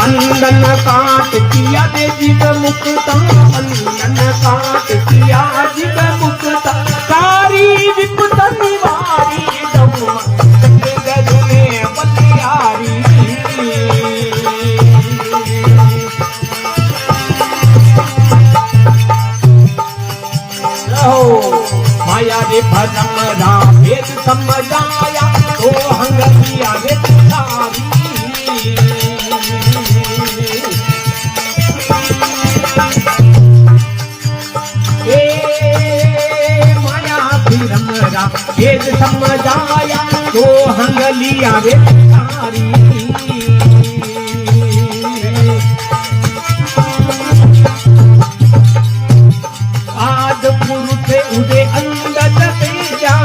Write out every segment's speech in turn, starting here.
बंधन काट किया दे जीव मुक्ता, बंधन काट किया जीव मुक्ता, सारी विपदा निवारी दौमा गज में बलिहारी। माया रे भरम राम भेद समझाया, तो हंगरिया रे सारी। माया भरम राम भेद समझाया, तो हंगलिया रे सारी। आद पुरुष उदे अंगद भेजा,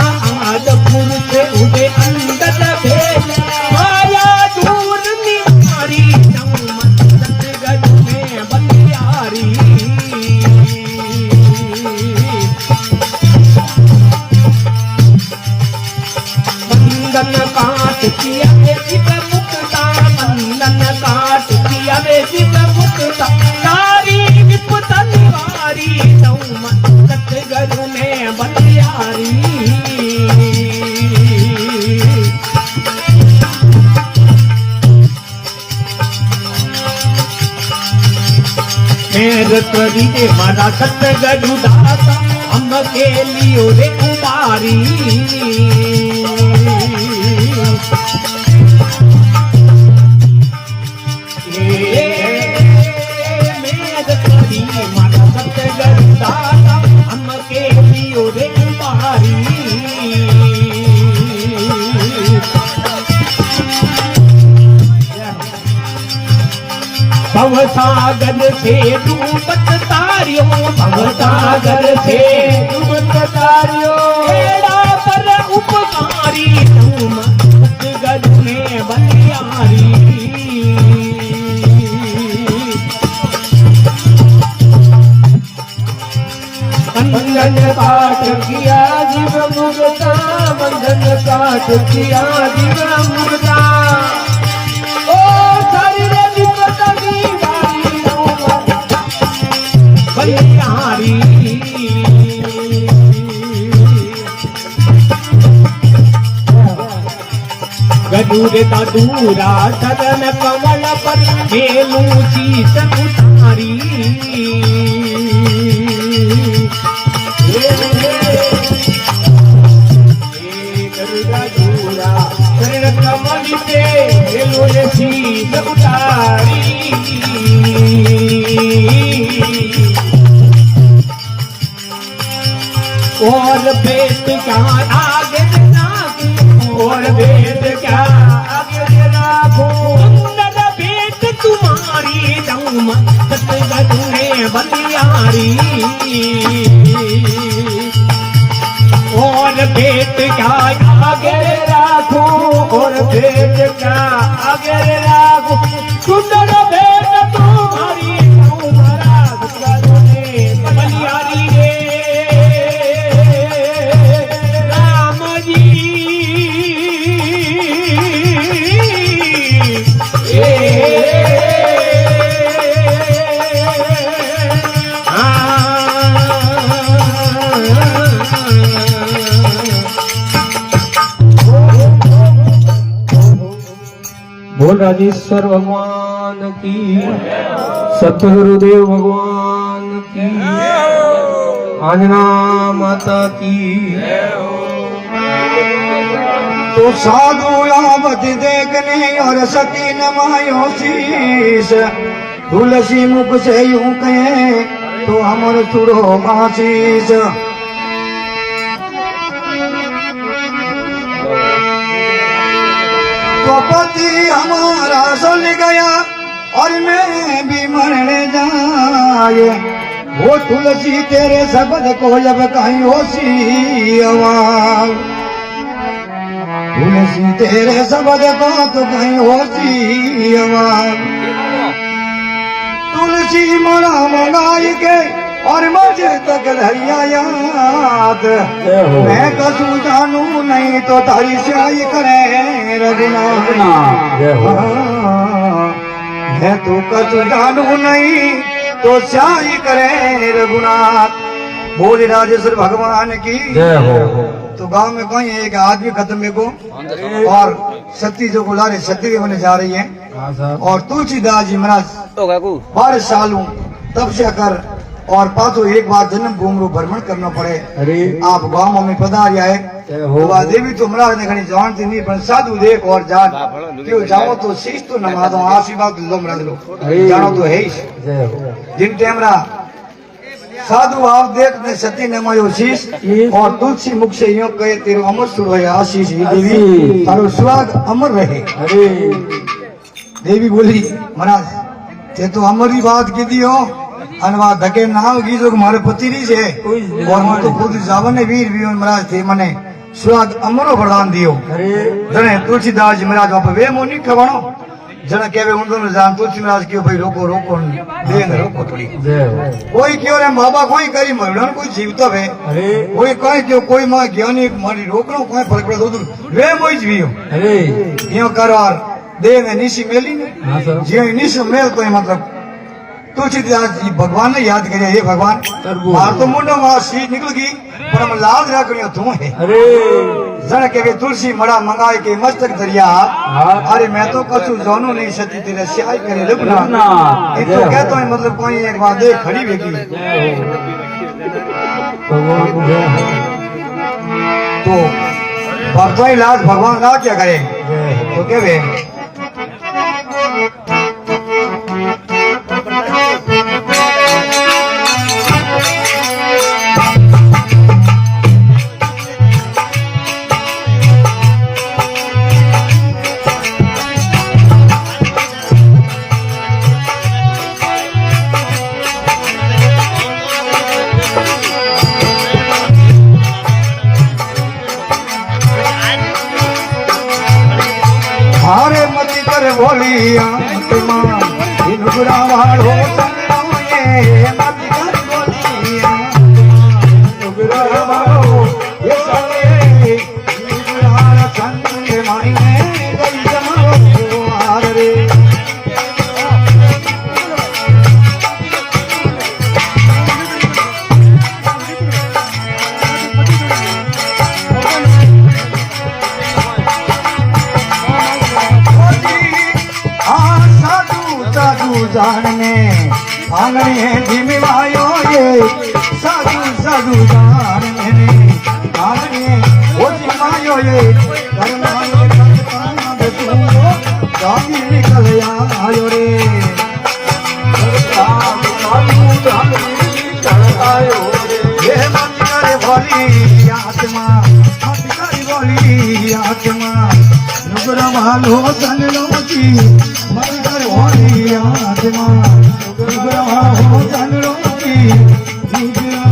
आद पुरुष उदे अंगद भेजा, माया दूर निवारी सतगज में बलिहारी। बंधन काट किया वे शिव मुक्ता, बंधन काट किया वे शिव मुक्ता, सारी विपदा निवारी दौमा सतगज में बलिहारी। मेरे करी दे मारा सतगज दाता, हम के लियो रे उबारी। मेरे करी मारा सतगज दाता, हम के लियो रे उबारी। भवसागर से डूबत तारियो, भवसागर से डूबत तारियो, बेड़ा पर उपकारी तुम सतगज में बलिहारी। बंधन काट किया जीव मुक्ता, बंधन काट किया जीव मुक्ता, ओ शरीर विपदा निवारी दौमा बलिहारी। गरुड़ दूरा सदन कमल पर, मेलू शीस उतारी। गरुड़ दूरा सदन कमल पे, मेलू शीस उतारी। और वेद क्या आगे राखो, और वेद क्या आगे राखो, सुंदर वेद तुम्हारी दौमा सतगज में बलिहारी। और वेद क्या आगे राखो, और वेद क्या आगे राखो, सुंदर वेद तुम्हारी दौमा सतगज में बलिहारी। बोल राजेश्वर भगवान की, सतगुरुदेव भगवान की, आंजना माता की। तो साधु आवत देखने और सती नमायो शीश, तुलसी मुख से यूं कहे तो अमर सुरो आशीष। तो पति हमारा सुन गया और मैं भी मरने जाए, वो तुलसी तेरे शब्द को जब कहीं होशी आवाज, तुलसी तेरे शब्द को तो कहीं होशी आवाज। तुलसी मरा मंगाई के और मुझे तक रहिया याद, मैं कसू जानू नहीं तो तारी स्याही करे रघुनाथ। है तू कछु जानू नहीं तो स्याही करे रघुनाथ। बोल राजेश्वर भगवान की जय हो। तो गांव में कहीं एक आदमी खत्म को और सती जो बुला रहे सती के बने जा रही है हाँ साहब। और तुलसीदास जी महाराज 12 सालों तपस्या कर और पाछो एक बार जन्म भूमि भ्रमण करना पड़े। अरे आप गांव में पधार आए जय हो। तो देवी तो महाराज ने घनी जानती नहीं पर साधु देख और जान क्यों जाओ तो शीश तो नमा दो आशीर्वाद लो महाराज लो अरे। जानो तो है ही जय हो। जिन टेमरा साधु आप देखने सती ने मायो शीश और तुलसी मुख से यूं कहे तेरो अमर सुर है आशीष हे देवी तारो सुहाग अमर रहे। अरे देवी बोली महाराज ते तो अमर ही बात की दी हो अनवा धके नाव की जो मारे पति री से और मैं तो खुद जावन वीर भी महाराज थे मने सुहाग अमरो वरदान दियो। अरे जने तुलसीदास जी महाराज आप वे मोनी खवाणो जने कहवे उन दोनों जान तुलसी महाराज क्यों भाई रोको रोको देन रोको थोड़ी जय हो। कोई क्यों रे बाबा कोई करी मरण कोई जीवता है अरे कोई कहे क्यों कोई मां ज्ञानी मारी रोकनो कोई फर्क पड़े दो वे मोई जीवियो अरे यो करार दे ने निशी मेली ने हाँ साहब। जे निश मेल कोई मतलब तुलसीदास जी भगवान ने याद करे हे भगवान मार तो मुंडो मां सी निकल गई पर हम लाज रखनियो तू है। अरे जन के तुलसी मड़ा मंगाए के मस्तक दरिया हाँ। अरे मैं तो कछु जानो नहीं सती तेरे स्याही करे लबना लबना। ये तो कहता है मतलब कोई एक बात देख खड़ी बेटी भगवान को जय हो। तो भगवान लाज भगवान का क्या करे जय हो। तो क्या वे हारे मती कर बोली आत्मा इन बुरा वालो संगो ये मती कर बोली आत्मा इन बुरा वालो ये संगे इन बुरा संग मायने गई जमाओ हार रे जानने आंगणे धीमी वायो ये साधु साधु जानने आंगणे वो जिमायो ये करमायो करना बेतुओ जागी निकल आयो रे साधु साधु जानने आयो रे ये मत करे भोली आत्मा मत करे भोली आत्मा नुगरा मालो संग लोची मत करे भोली आत्मा नुगरा मालो संग लोची नुगरा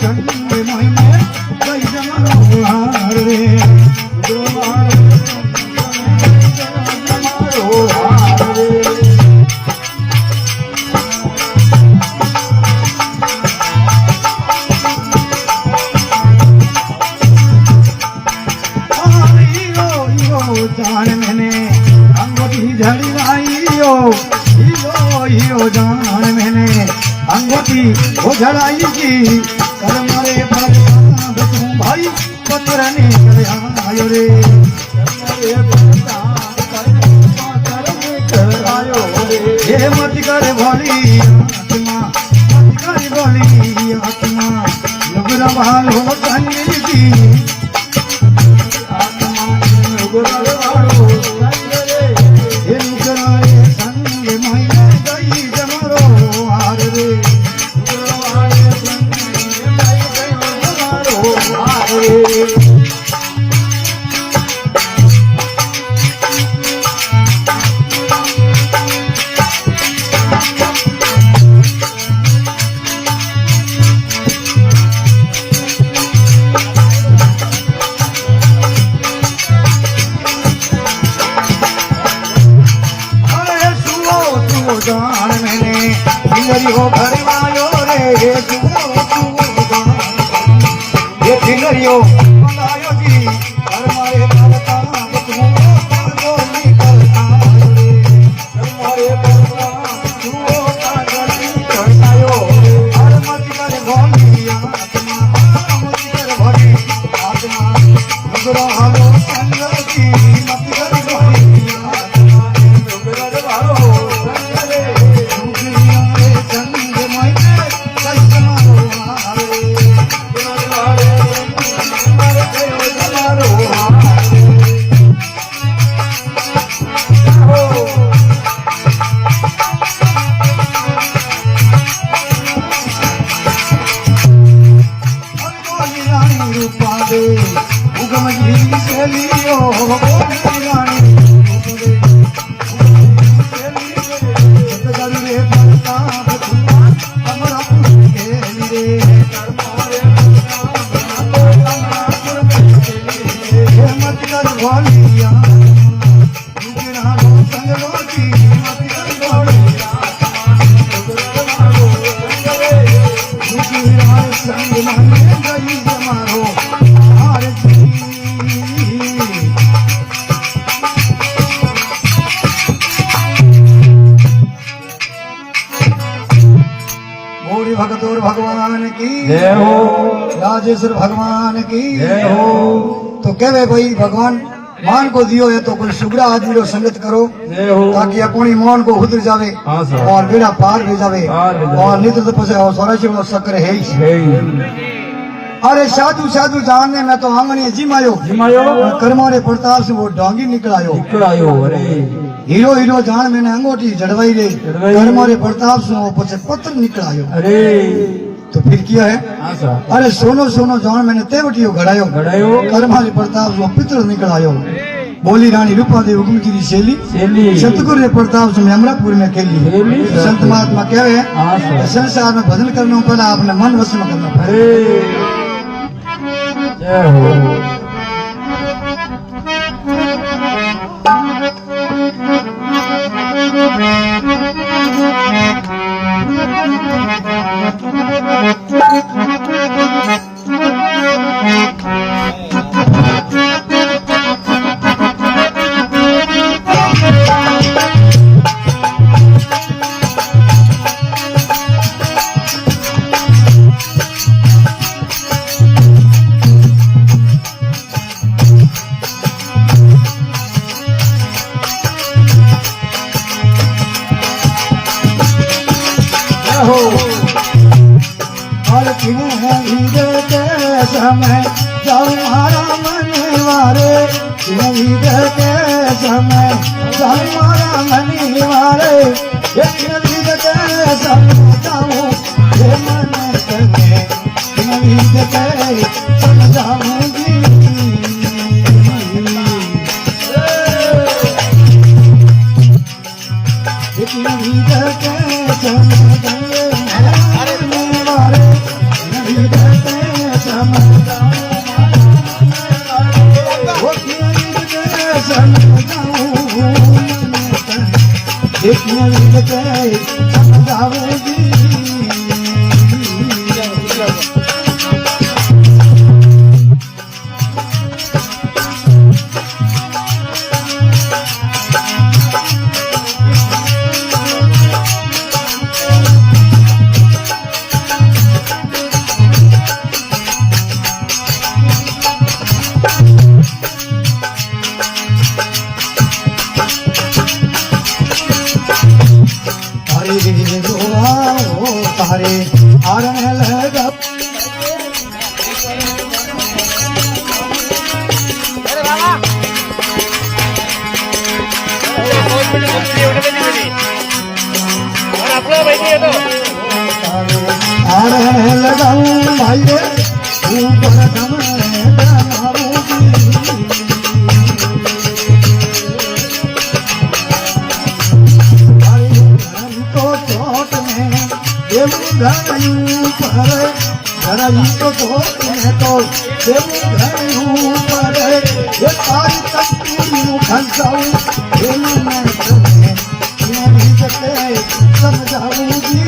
चंद महिमे कई जमानो हार रे नुगरा मालो हार रे जान मैंने अंगूठी झड़ी लाइयो हियो जान मैंने अंगूठी वो झड़ाई की कर मारे पर तुम भाई पत्र निकल आयो रे ये मत कर भोली आत्मा मत कर भोली आत्मा नुगरा बहाल हो संगी की जान मैंने फिंगरी हो घर आयो रे ये फिंगरी हो आयो जी घर मारे करता तुम को निकल आयो रे घर मारे करता भगतोर भगवान की जय हो राजेश्वर भगवान की जय हो तो कहवे भाई भगवान मान को दियो है तो कोई सुगरा आदमी रो संगत करो जय हो ताकि अपनी मन को उतर जावे हाँ सर। और बेड़ा पार भी जावे पार भी जावे। और नित्र तो पसे और स्वराज में शक्कर है ही। जय अरे साधु साधु जानने में तो आंगणी जिमायो जिमायो कर्मोरे प्रताप से वो डांगी निकलायो निकल आयो अरे हीरो हीरो जान मैंने अंगूठी जड़वाई ले जड़वाई। कर्मोरे प्रताप से वो पछे पत्र निकलायो अरे तो फिर किया है हाँ सर अरे सोनो सोनो जान मैंने तेवटियो घड़ायो घड़ायो कर्मारी प्रताप से वो पितृ निकलायो बोली रानी रूपा देव हुकुम की शैली शैली सतगुरु रे प्रताप से अमरापुर में खेली खेली। संत महात्मा कहवे हाँ सर। संसार में भजन करना पड़ा अपने मन वश में करना पड़ा अरे जय हो और किन्हें हीरे के समय जाऊं मारा मन वारे किन्हें हीरे के समय जाऊं मारा मन वारे किन्हें हीरे के समय जाऊं ये मन करे किन्हें हीरे के समय जाऊंगी किन्हें हीरे के समय तारे आरण लगा आरण लगाऊं भाई रे ऊपर कमरे धरई को धोने तो देव धरऊ पर ये सारी तकदीर खंसाऊ ये मैं तुम्हें नहीं सकते समझाऊंगी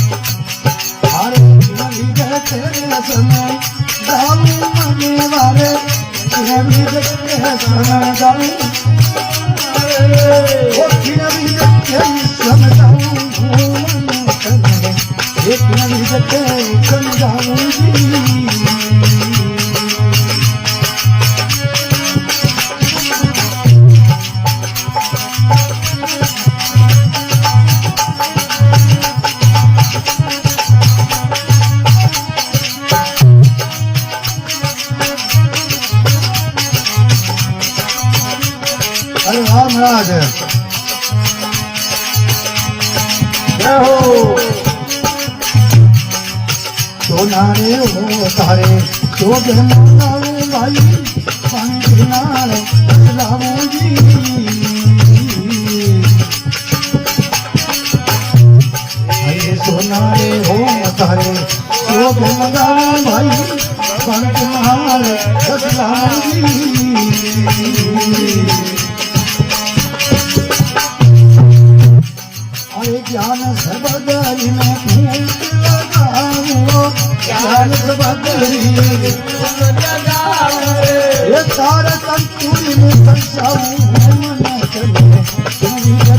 अरे नहीं तेरे समय जाऊं मने वाले नहीं तेरे समय जाऊं अरे वाह महाराज जय हो सोनारे हो तारे तो मानाऊ भाई पानी किनारे लाऊंगी अरे सोनारे हो तारे तो मंगाऊ भाई पानी किनारे लाऊंगी अरे ज्ञान सबदरी में फूल लगाऊं ज्ञान सबदरी ये तारा संतुली में संसाऊ मन चले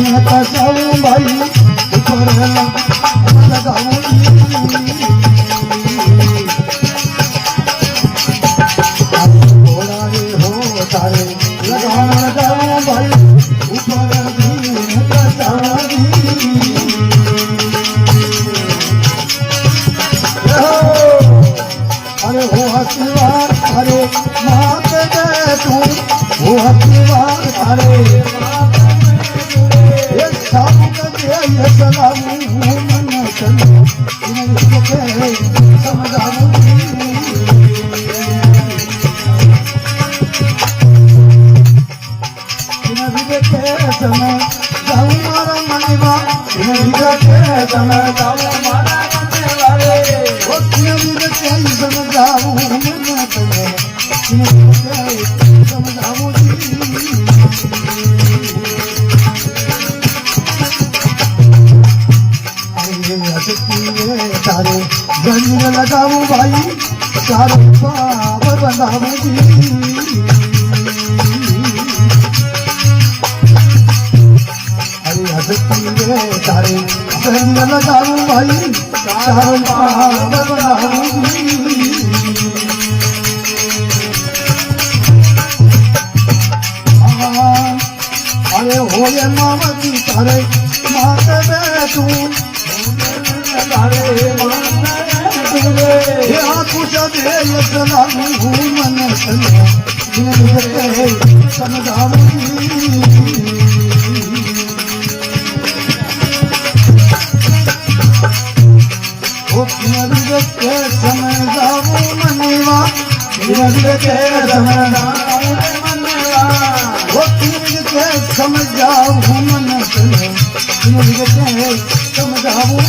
कसाऊं भाई ऊपर लगाऊं घोड़ा रे हो तारे लगाऊं भाई ऊपर कसाऊं अरे हो हसीवार अरे मात दे तू हो हसीवार अरे ये सब के ये सलामू मन चलो इनके समझाऊं इन विदे के समय जाऊं मारा मनवा इन विदे के समय जाऊं मारा मनवा रे ओ इन विदे के समझाऊं मन चलो इनके समझाऊं तारे गंज लगाऊं भाई चारों पावर बनाऊं जी अरे हसती रे तारे गंज लगाऊं भाई चारों पावर बनाऊं जी अरे होए मावती तारे माते बे तू तारे ये आकुशा दे सलामू मन चलो इनके समझाऊं ओ इनके समझाऊं मनवा इनके समझाऊं मनवा ओ इनके समझाऊं मन चलो इनके समझाऊं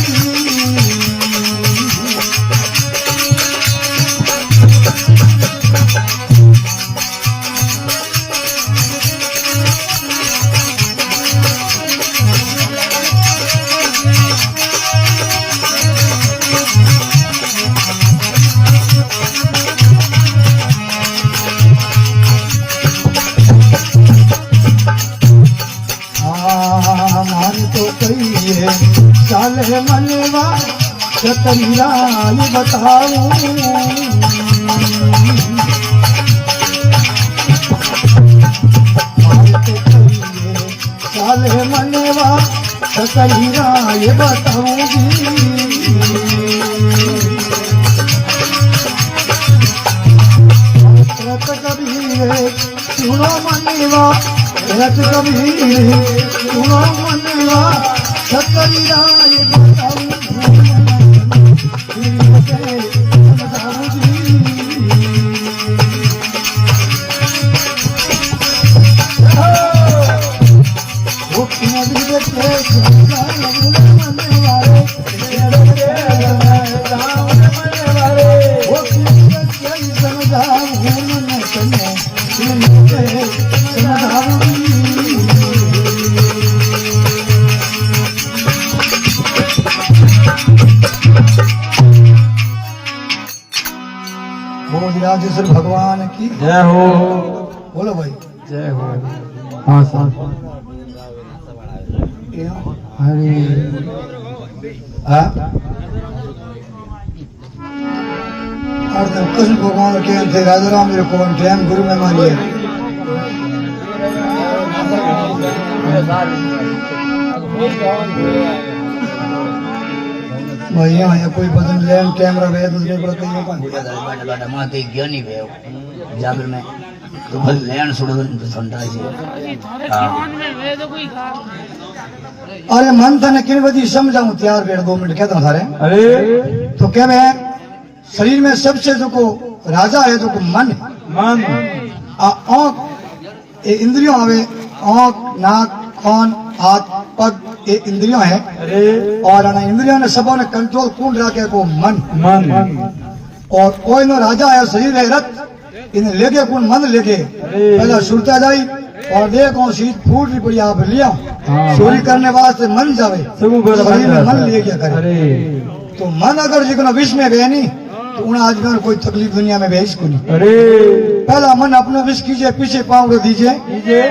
चाले मनवा चतरियाल बताऊं चाले मनवा चतरियाल बताऊंगी रत कबीर सुनो मनवा रत कबीर सुनो मनवा चतरियाल बताऊं राजेश्वर भगवान की जय हो। बोलो भाई जय हो। हाँ सर हरे कृष्ण भगवान के थे राजा राम मेरे को टाइम गुरु में मानिए भाई यहाँ कोई बदन लैंड कैमरा वे दूसरे पर कहीं बाटा माते ज्ञानी वे जागर में तो भल लैंड सुड़ तो संता है अरे मन था न किन बदी समझाऊं तैयार बेड़ 2 मिनट कहता हूं सारे अरे तो क्या मैं शरीर में सबसे जो को राजा है जो को मन मन आंख ये इंद्रियों आवे आंख नाक कान हाथ पग ये इंद्रियों है और ना इंद्रियों ने सबों ने कंट्रोल कौन रखे को मन मन और कोई नो राजा है शरीर है रथ इन्हें लेके कौन मन लेके पहला सुरता जाई और देखो सीट फूट रही पड़ी आप लिया चोरी करने वास्ते मन जावे शरीर में मन ले गया करे तो मन अगर जितना विष में बह नहीं तो उन्हें आज में कोई तकलीफ दुनिया में भेज को नहीं पहला मन अपना विष कीजिए, पीछे पाँव दीजिए,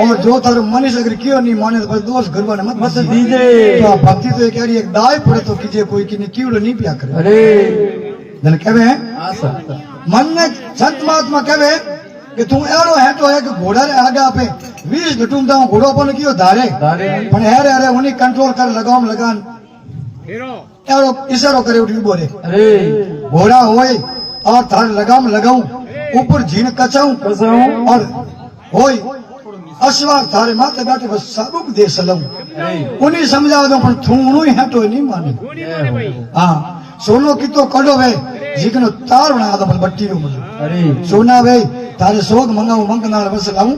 और जो तारो मनीष अगर क्यों नहीं माने तो दोष गरबा ने मत दीजिए। तो भक्ति तो एक यारी एक दाय पड़े तो कीजिए, कोई की क्यों नहीं पिया करे। अरे जन कहवे हैं मन ने संत महात्मा कहवे कि तू एड़ो है तो एक घोड़ा रे आगे आपे 20 घटूम दाऊ घोड़ो पण कियो धारे पण हेरे हेरे उनी कंट्रोल कर लगाम लगान एड़ो इशारो करे उठी बोले अरे घोड़ा होए और थार लगाम लगाऊं ऊपर झीन कचाऊं और होए अश्वार थारे माथे बैठे बस साबुक दे सलम उन्हीं समझा दो पण थूणू ही हटो नहीं माने। हां सोनो की तो कड़ो वे जिकनो तार बना दो बट्टी रो अरे सोना वे तारे सोग मंगाऊं मंगनाल बस लाऊं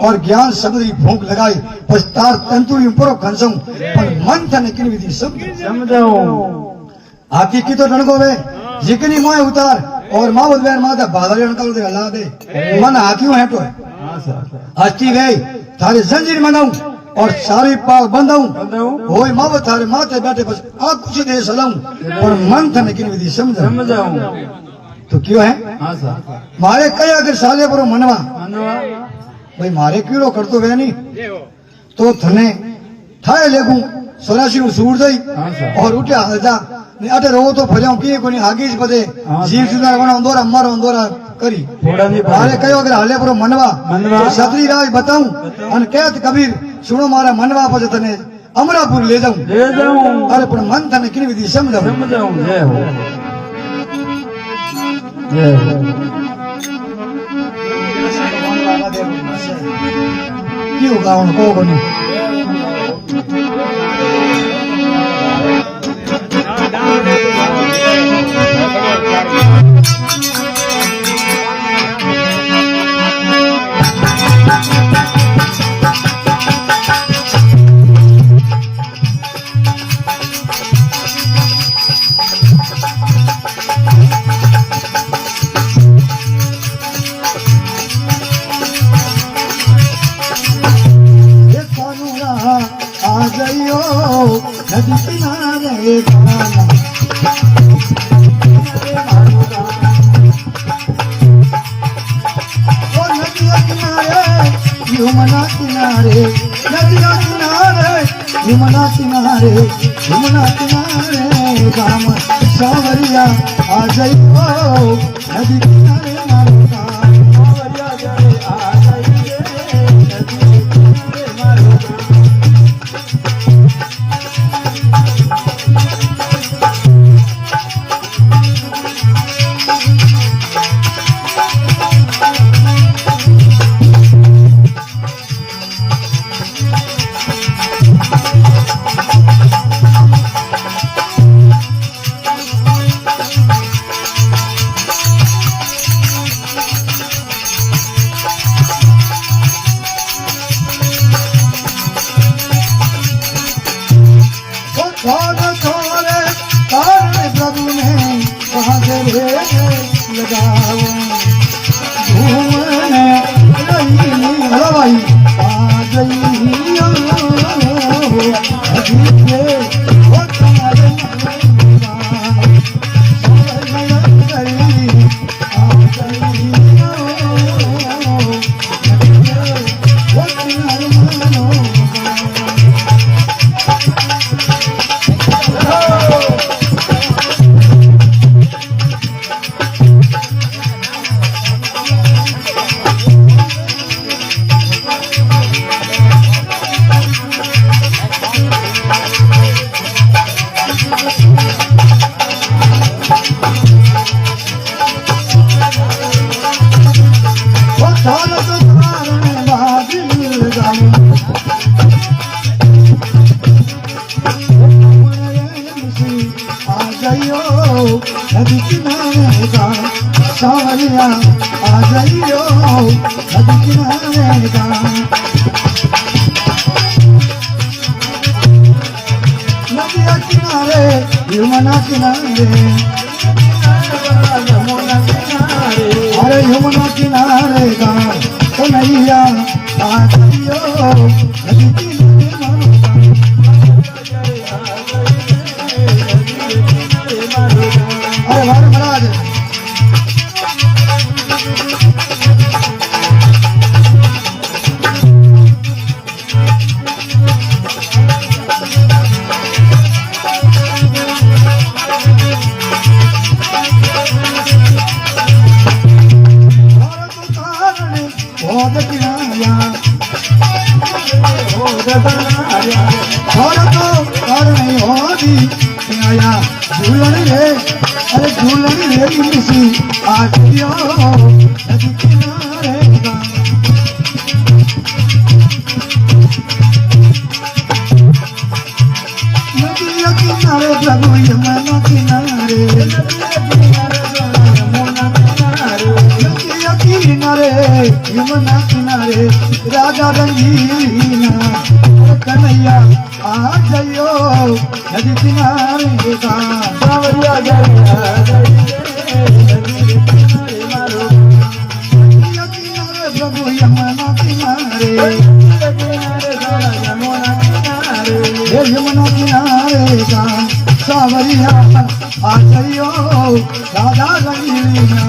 और ज्ञान शब्द की भूख लगाई बस तार तंतुरी ऊपर खंसऊं पर मन था निकल विधि समझाओ हाथी की तो डणगो वे जिकनी मोए उतार और मावत वेर माता बादल अणकल दे हला दे मन हाथियों है तो हस्ती गई थारे जंजीर मंगाऊं और सारी पाव बंधाऊं होए मावत थारे माथे बैठे बस आ कुछ दे सलाऊं और मन था निकल विधि समझाओ तो क्यों है मारे कई अगर साले पर मनवा भाई मारे कीड़ो करतो वे नहीं तो थने थाए लेगू सोराशी नु सूर दई और उठे हजा ने अटे रो तो फजाऊं किए कोनी आगे ज पदे जीव सुंदर बना अंदोरा मारो अंदोरा करी मारे कयो अगर हाले पर मनवा तो सतरी राज बताऊं अन कहत कबीर सुनो मारा मनवा पजे तने अमरापुर ले जाऊं अरे पण मन तने किनी विधि समझाऊं जय हो जय हो क्यों गाउन को कोनी नदी किनारे यमुना किनारे नदिया किनारे यमुना किनारे यमुना किनारे गाम सावरिया आ जाइयो नदी किनारे मारो सावरिया जाए आ जाइए नदी किनारे मारो नदी किनारे का सावरिया आ जाइयो नदी किनारे का नदिया किनारे यमुना किनारे अरे यमुना किनारे का कन्हैया आ जाइयो नदी किनारे अरे महाराज अरे झूलन रे मिसी आटियो नदी किनारे का नदिया किनारे प्रभु यमुना किनारे नदिया किनारे यमुना किनारे राजा रंगीना कन्हैया आ जाइयो नदी किनारे का सावरिया नदिया किनारे प्रभु यमुना किनारे हे यमुना किनारे का सावरिया आ जाइयो राजा रंगीना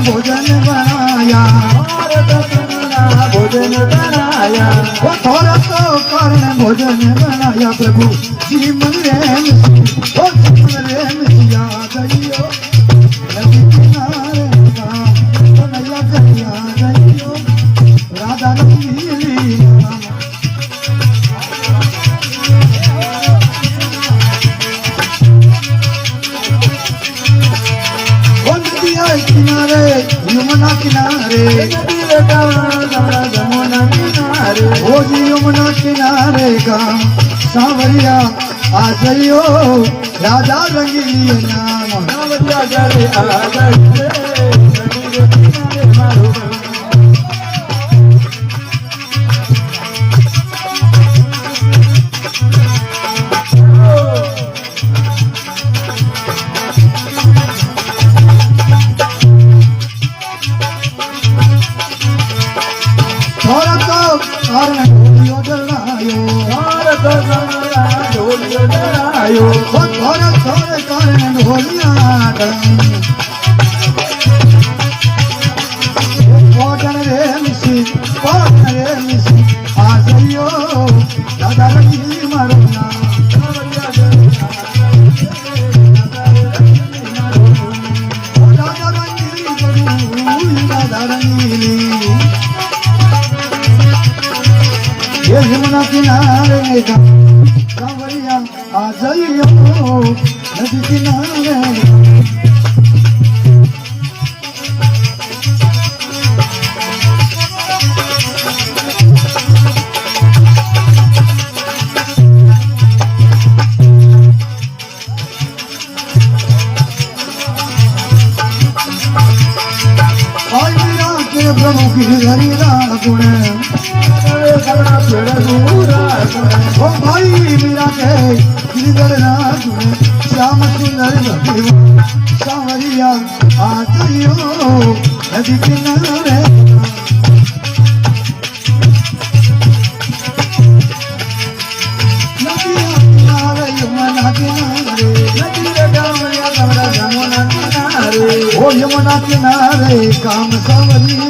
भोजन बनाया भोजन बनाया वो थोड़ा तो कारण भोजन बनाया प्रभु जी मन रे ओ मन रे मिसिया गइयो नदी किनारे का कन्हैया गइया गइयो राधा रंगीली किनारे यमुना किनारे यमुना किनारे ओ जी यमुना किनारे का सावरिया आ जाइयो राजा रंगीली नाम सावरिया जरे आ जाइयो यमुना किनारे का सावरिया आ जाइयो नदी किनारे प्रभु की हरिरा गुण ओ भाई मीरा के गिरधर राज में श्याम सुंदर सावरिया आ जाइयो नदी किनारे नदिया किनारे यमुना किनारे ओ यमुना किनारे काम सावरिया